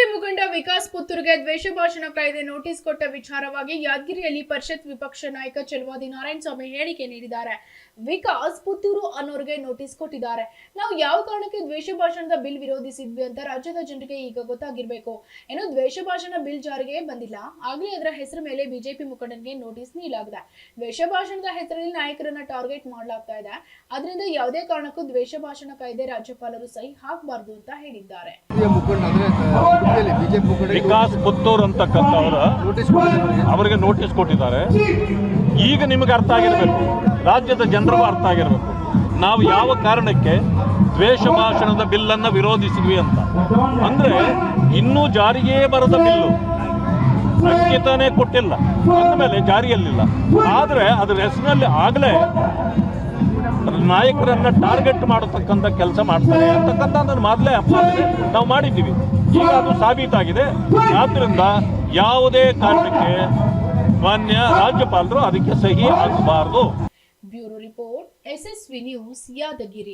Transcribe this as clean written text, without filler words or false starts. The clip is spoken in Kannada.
ಬಿಜೆಪಿ ಮುಖಂಡ ವಿಕಾಸ್ ಪುತ್ತೂರ್ಗೆ ದ್ವೇಷ ಭಾಷಣ ಕಾಯ್ದೆ ನೋಟಿಸ್ ಕೊಟ್ಟ ವಿಚಾರವಾಗಿ ಯಾದಗಿರಿಯಲ್ಲಿ ಪರಿಷತ್ ವಿಪಕ್ಷ ನಾಯಕ ಚಲವಾದಿ ನಾರಾಯಣಸ್ವಾಮಿ ಹೇಳಿಕೆ ನೀಡಿದ್ದಾರೆ. ವಿಕಾಸ್ ಪುತ್ತೂರು ಅನ್ನೋರಿಗೆ ನೋಟಿಸ್ ಕೊಟ್ಟಿದ್ದಾರೆ. ನಾವು ಯಾವ ಕಾರಣಕ್ಕೆ ದ್ವೇಷ ಭಾಷಣದ ಬಿಲ್ ವಿರೋಧಿಸಿದ್ವಿ ಅಂತ ರಾಜ್ಯದ ಜನರಿಗೆ ಈಗ ಗೊತ್ತಾಗಿರ್ಬೇಕು. ಏನು ದ್ವೇಷ ಭಾಷಣ ಬಿಲ್ ಜಾರಿಗೆ ಬಂದಿಲ್ಲ, ಆಗ್ಲೇ ಅದರ ಹೆಸರ ಮೇಲೆ ಬಿಜೆಪಿ ಮುಖಂಡನಿಗೆ ನೋಟಿಸ್ ನೀಡಲಾಗಿದೆ. ದ್ವೇಷ ಭಾಷಣದ ಹೆಸರಲ್ಲಿ ನಾಯಕರನ್ನ ಟಾರ್ಗೆಟ್ ಮಾಡಲಾಗ್ತಾ ಇದೆ. ಅದರಿಂದ ಯಾವುದೇ ಕಾರಣಕ್ಕೂ ದ್ವೇಷ ಭಾಷಣ ಕಾಯ್ದೆ ರಾಜ್ಯಪಾಲರು ಸಹಿ ಹಾಕಬಾರದು ಅಂತ ಹೇಳಿದ್ದಾರೆ. ವಿಕಾಸ್ ಪುತ್ತೂರ್ ಅಂತಕ್ಕಂಥ ಅವರಿಗೆ ನೋಟಿಸ್ ಕೊಟ್ಟಿದ್ದಾರೆ. ಈಗ ನಿಮಗೆ ಅರ್ಥ ಆಗಿರಬೇಕು, ರಾಜ್ಯದ ಜನರಿಗೂ ಅರ್ಥ ಆಗಿರಬೇಕು ನಾವು ಯಾವ ಕಾರಣಕ್ಕೆ ದ್ವೇಷ ಭಾಷಣದ ಬಿಲ್ಲನ್ನು ವಿರೋಧಿಸಿದ್ವಿ ಅಂತ. ಅಂದ್ರೆ ಇನ್ನೂ ಜಾರಿಗೆ ಬರದ ಬಿಲ್ಲು, ಅಂಕಿತನೇ ಕೊಟ್ಟಿಲ್ಲ, ಅಂದಮೇಲೆ ಜಾರಿಯಲ್ಲಿಲ್ಲ. ಆದರೆ ಅದರ ಹೆಸರಿನಲ್ಲಿ ಆಗಲೇ ನಾಯಕರನ್ನ ಟಾರ್ಗೆಟ್ ಮಾಡತಕ್ಕಂಥ ಕೆಲಸ ಮಾಡ್ತಾರೆ ಅಂತಕ್ಕಂಥ ಮೊದಲೇ ಅಪವಾದ ನಾವು ಮಾಡಿದ್ದೀವಿ. ಈಗ ಅದು ಸಾಬೀತಾಗಿದೆ. ಆದ್ದರಿಂದ ಯಾವುದೇ ಕಾರಣಕ್ಕೆ ಮಾನ್ಯ ರಾಜ್ಯಪಾಲರು ಅದಕ್ಕೆ ಸಹಿ ಹಾಕಬಾರದು. Bureau report, SSV news, Yadgir.